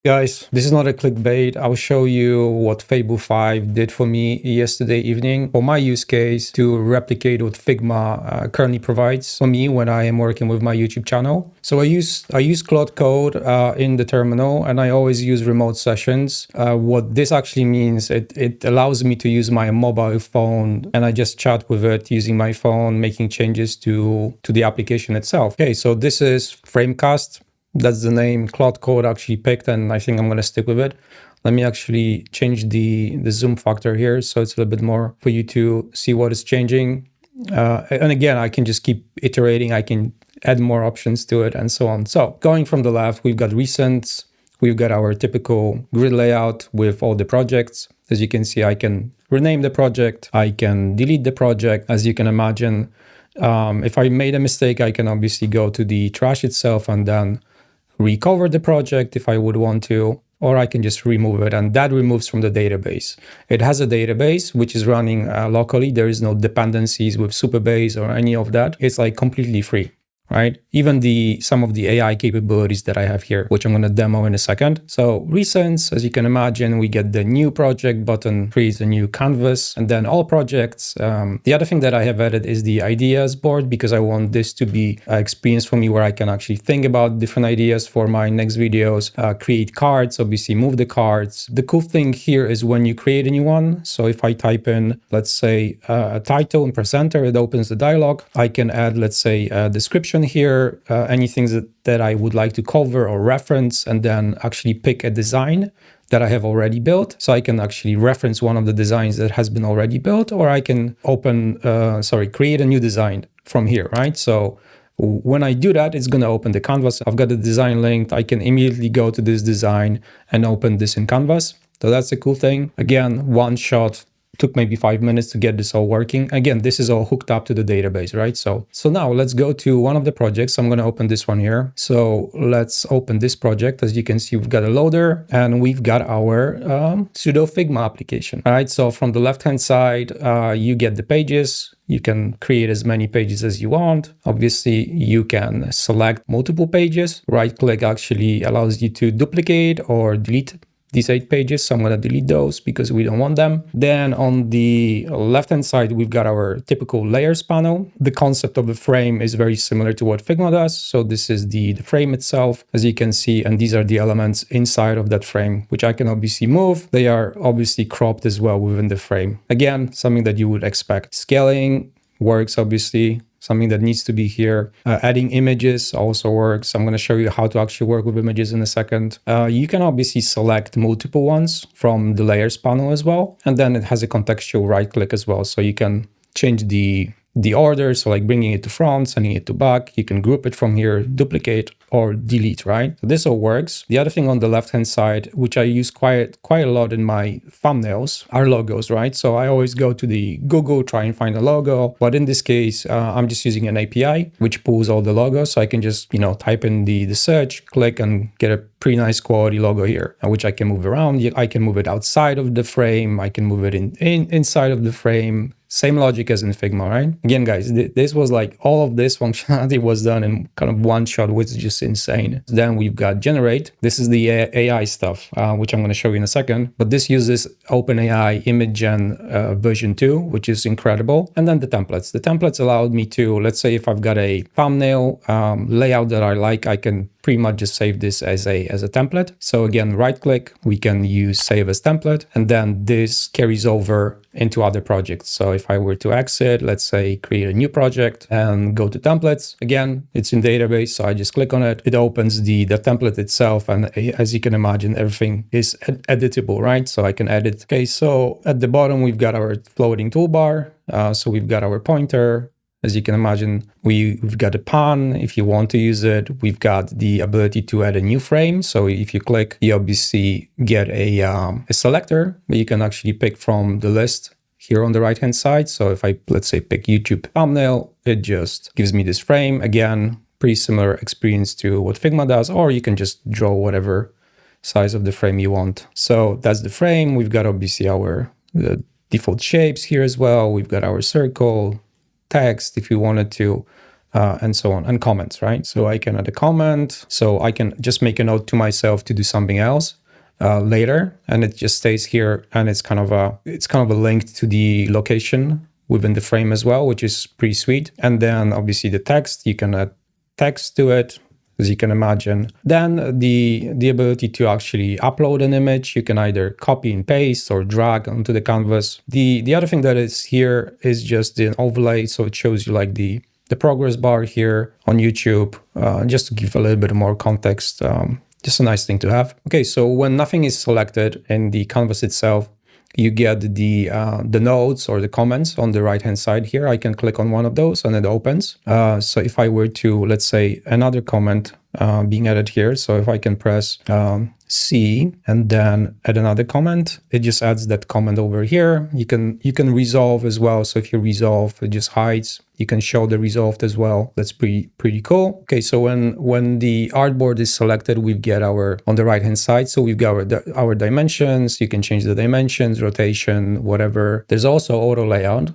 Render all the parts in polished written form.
Guys, this is not a clickbait. I'll show you what Fable 5 did for me yesterday evening for my use case to replicate what Figma currently provides for me when I am working with my YouTube channel. So I use Claude Code in the terminal, and I always use remote sessions. What this actually means, it allows me to use my mobile phone, and I just chat with it using my phone, making changes to the application itself. Okay, so this is FrameCast. That's the name Claude Code actually picked, and I think I'm going to stick with it. Let me actually change the zoom factor here so it's a little bit more for you to see what is changing. And again, I can just keep iterating. I can add more options to it and so on. So going from the left, we've got recent. We've got our typical grid layout with all the projects. As you can see, I can rename the project. I can delete the project. As you can imagine, if I made a mistake, I can obviously go to the trash itself and then recover the project if I would want to, or I can just remove it, and that removes from the database. It has a database which is running locally. There is no dependencies with Supabase or any of that. It's like completely free, right? Even some of the AI capabilities that I have here, which I'm going to demo in a second. So recents, as you can imagine, we get the new project button, creates a new canvas, and then all projects. The other thing that I have added is the ideas board, because I want this to be an experience for me where I can actually think about different ideas for my next videos, create cards, obviously move the cards. The cool thing here is when you create a new one. So if I type in, let's say, a title and presenter, it opens the dialog. I can add, let's say, a description here, anything that I would like to cover or reference, and then actually pick a design that I have already built. So I can actually reference one of the designs that has been already built, or I can create a new design from here, right? So when I do that, it's going to open the canvas. I've got the design linked. I can immediately go to this design and open this in canvas. So that's a cool thing. Again, one shot. Took maybe 5 minutes to get this all working. Again, this is all hooked up to the database, right? So now let's go to one of the projects. I'm going to open this one here. So let's open this project. As you can see, we've got a loader and we've got our pseudo Figma application. All right. So from the left-hand side, you get the pages. You can create as many pages as you want. Obviously, you can select multiple pages. Right-click actually allows you to duplicate or delete these 8 pages. So I'm going to delete those because we don't want them. Then on the left-hand side, we've got our typical layers panel. The concept of the frame is very similar to what Figma does. So this is the frame itself, as you can see, and these are the elements inside of that frame, which I can obviously move. They are obviously cropped as well within the frame. Again, something that you would expect. Scaling works, obviously. Something that needs to be here. Adding images also works. I'm going to show you how to actually work with images in a second. You can obviously select multiple ones from the layers panel as well. And then it has a contextual right click as well. So you can change the order. So like bringing it to front, sending it to back. You can group it from here, duplicate or delete, right? So this all works. The other thing on the left-hand side, which I use quite a lot in my thumbnails, are logos, right? So I always go to the Google, try and find a logo. But in this case, I'm just using an API, which pulls all the logos. So I can just, type in the search, click and get a pretty nice quality logo here, which I can move around. I can move it outside of the frame. I can move it inside of the frame. Same logic as in Figma, right? Again, guys, this was like all of this functionality was done in kind of one shot, which is just insane. Then we've got generate. This is the AI stuff, which I'm going to show you in a second. But this uses OpenAI Image Gen version 2, which is incredible. And then the templates. The templates allowed me to, let's say if I've got a thumbnail layout that I like, I can pretty much just save this as a template. So again, right click, we can use save as template, and then this carries over into other projects. So if I were to exit, let's say create a new project and go to templates, again, it's in database. So I just click on it. It opens the template itself. And as you can imagine, everything is editable, right? So I can edit. Okay, so at the bottom, we've got our floating toolbar. So we've got our pointer. As you can imagine, we've got a pan if you want to use it. We've got the ability to add a new frame. So if you click, you obviously get a selector, but you can actually pick from the list here on the right-hand side. So if I, let's say, pick YouTube thumbnail, it just gives me this frame. Again, pretty similar experience to what Figma does, or you can just draw whatever size of the frame you want. So that's the frame. We've got obviously our default shapes here as well. We've got our circle, text if you wanted to and so on, and comments, right? So I can add a comment. So I can just make a note to myself to do something else later, and it just stays here, and it's kind of a link to the location within the frame as well, which is pretty sweet. And then obviously the text, you can add text to it, as you can imagine. Then the ability to actually upload an image, you can either copy and paste or drag onto the canvas. The other thing that is here is just the overlay, so it shows you like the progress bar here on YouTube, just to give a little bit more context. Just a nice thing to have. Okay, so when nothing is selected in the canvas itself, you get the notes or the comments on the right-hand side here. I can click on one of those and it opens. So if I were to, let's say, another comment being added here. So if I can press C and then add another comment, it just adds that comment over here. You can resolve as well. So if you resolve, it just hides. You can show the resolved as well. That's pretty cool. Okay, so when the artboard is selected, we get our, on the right hand side, so we've got our dimensions. You can change the dimensions, rotation, whatever. There's also auto layout.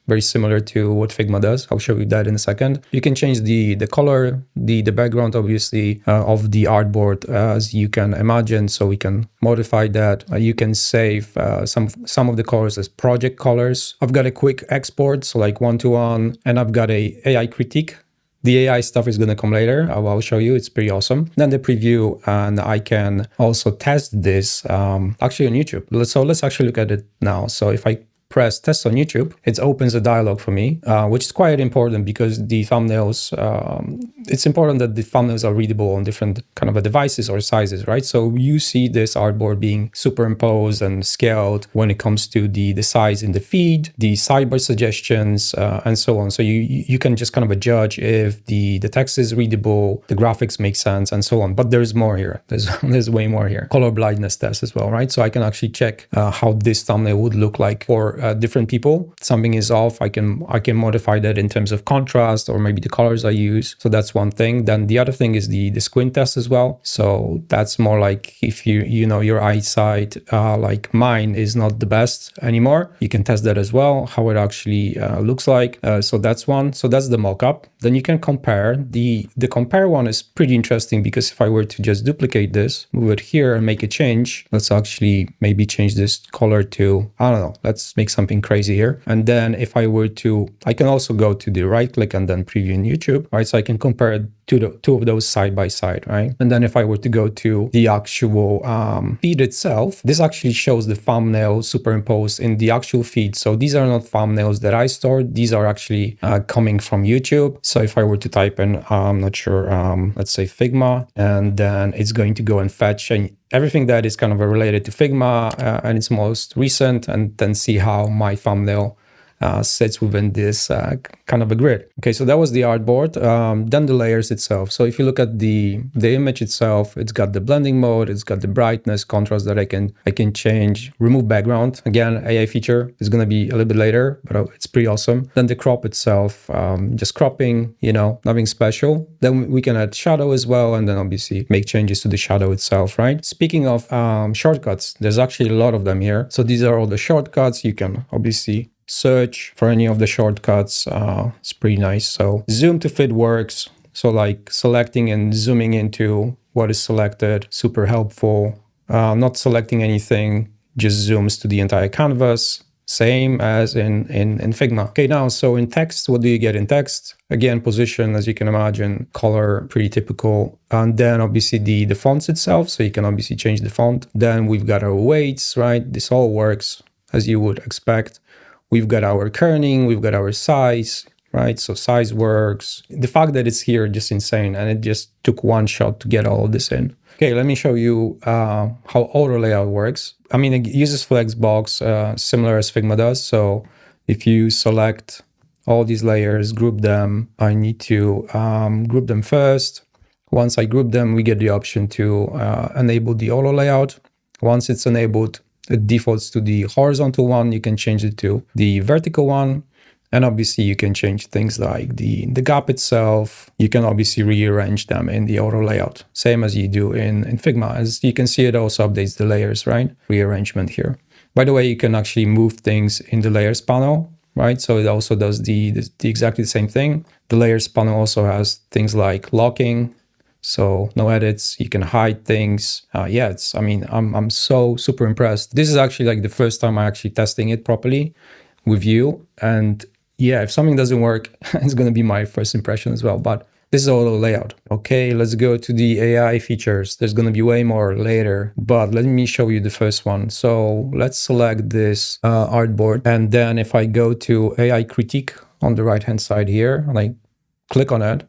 Very similar to what Figma does. I'll show you that in a second. You can change the color, the background, obviously, of the artboard, as you can imagine. So we can modify that. You can save some of the colors as project colors. I've got a quick export, so like 1-to-1, and I've got a AI critique. The AI stuff is going to come later. I'll show you. It's pretty awesome. Then the preview, and I can also test this actually on YouTube. So let's actually look at it now. So if I press test on YouTube, it opens a dialog for me, which is quite important because the thumbnails, it's important that the thumbnails are readable on different kind of devices or sizes, right? So you see this artboard being superimposed and scaled when it comes to the size in the feed, the sidebar suggestions, and so on. So you can just kind of judge if the text is readable, the graphics make sense, and so on. But there's more here. There's way more here. Color blindness test as well, right? So I can actually check how this thumbnail would look like for different people. Something is off, I can modify that in terms of contrast or maybe the colors I use. So that's one thing. Then the other thing is the squint test as well. So that's more like if you know your eyesight, like mine, is not the best anymore. You can test that as well, how it actually looks like. So that's one. So that's the mockup. Then you can compare. The compare one is pretty interesting because if I were to just duplicate this, move it here and make a change, let's actually maybe change this color to, I don't know, let's make something crazy here. And then if I were to, I can also go to the right click and then preview in YouTube, right? So I can compare to two of those side by side, right? And then if I were to go to the actual feed itself, this actually shows the thumbnail superimposed in the actual feed. So these are not thumbnails that I stored. These are actually coming from YouTube. So if I were to type in, I'm not sure, let's say Figma, and then it's going to go and fetch and everything that is kind of related to Figma and its most recent, and then see how my thumbnail sits within this kind of a grid. Okay, so that was the artboard. Then the layers itself. So if you look at the image itself, it's got the blending mode, it's got the brightness, contrast that I can change, remove background. Again, AI feature is going to be a little bit later, but it's pretty awesome. Then the crop itself, just cropping, nothing special. Then we can add shadow as well, and then obviously make changes to the shadow itself, right? Speaking of shortcuts, there's actually a lot of them here. So these are all the shortcuts. You can obviously search for any of the shortcuts. It's pretty nice. So zoom to fit works. So like selecting and zooming into what is selected, super helpful. Not selecting anything, just zooms to the entire canvas. Same as in Figma. Okay, now, so in text, what do you get in text? Again, position, as you can imagine, color, pretty typical. And then obviously the fonts itself. So you can obviously change the font. Then we've got our weights, right? This all works as you would expect. We've got our kerning, we've got our size, right? So size works. The fact that it's here, just insane. And it just took one shot to get all of this in. Okay, let me show you how auto layout works. I mean, it uses Flexbox, similar as Figma does. So if you select all these layers, group them, I need to group them first. Once I group them, we get the option to enable the auto layout. Once it's enabled, it defaults to the horizontal one. You can change it to the vertical one. And obviously you can change things like the gap itself. You can obviously rearrange them in the auto layout, same as you do in Figma. As you can see, it also updates the layers, right? Rearrangement here. By the way, you can actually move things in the layers panel, right? So it also does the exactly the same thing. The layers panel also has things like locking, so no edits, you can hide things. Yeah, I mean, I'm so super impressed. This is actually like the first time I'm actually testing it properly with you. And yeah, if something doesn't work, it's going to be my first impression as well. But this is all the layout. Okay, let's go to the AI features. There's going to be way more later, but let me show you the first one. So let's select this artboard. And then if I go to AI critique on the right-hand side here, and I click on it,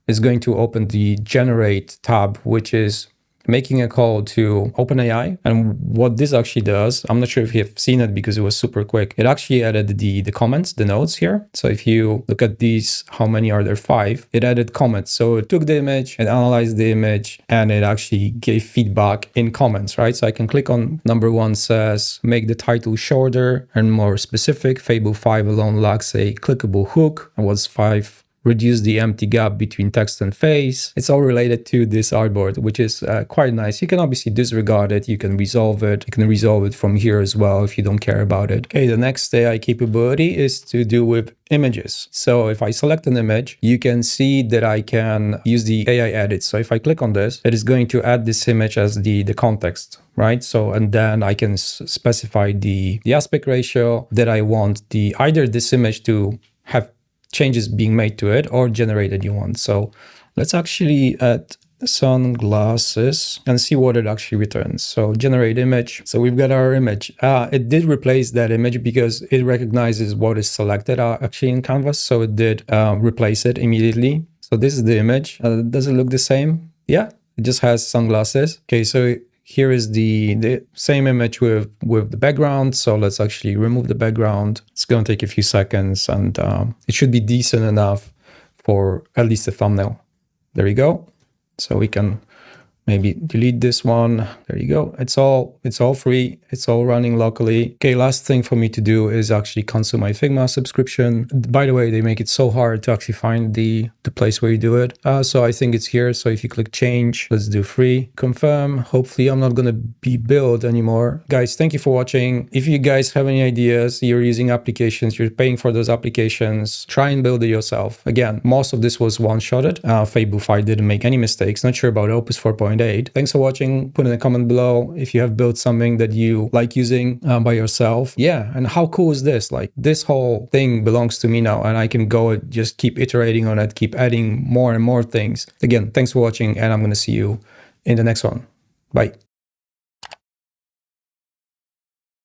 it's going to open the generate tab, which is making a call to OpenAI. And what this actually does, I'm not sure if you've seen it because it was super quick. It actually added the comments, the notes here. So if you look at these, how many are there? 5. It added comments. So it took the image, it analyzed the image, and it actually gave feedback in comments, right? So I can click on number 1 says, make the title shorter and more specific. Fable 5 alone lacks a clickable hook. And what's 5? Reduce the empty gap between text and face. It's all related to this artboard, which is quite nice. You can obviously disregard it. You can resolve it. You can resolve it from here as well if you don't care about it. Okay, the next AI capability is to do with images. So if I select an image, you can see that I can use the AI edit. So if I click on this, it is going to add this image as the context, right? So, and then I can specify the aspect ratio that I want either this image to have changes being made to it or generated you want. So let's actually add sunglasses and see what it actually returns. So generate image. So we've got our image. It did replace that image because it recognizes what is selected actually in Canvas. So it did replace it immediately. So this is the image. Does it look the same? Yeah, it just has sunglasses. Okay, so here is the same image with the background. So let's actually remove the background. It's going to take a few seconds and it should be decent enough for at least a thumbnail. There we go. So we can maybe delete this one. There you go. It's all free. It's all running locally. Okay, last thing for me to do is actually cancel my Figma subscription. By the way, they make it so hard to actually find the place where you do it. So I think it's here. So if you click change, let's do free, confirm. Hopefully I'm not going to be billed anymore. Guys, thank you for watching. If you guys have any ideas, you're using applications, you're paying for those applications, try and build it yourself. Again, most of this was one-shotted. Fable 5 didn't make any mistakes. Not sure about Opus 4.8. Thanks for watching. Put in a comment below if you have built something that you like using by yourself. Yeah, and how cool is this? Like, this whole thing belongs to me now, and I can go and just keep iterating on it, keep adding more and more things. Again, thanks for watching, and I'm going to see you in the next one. Bye.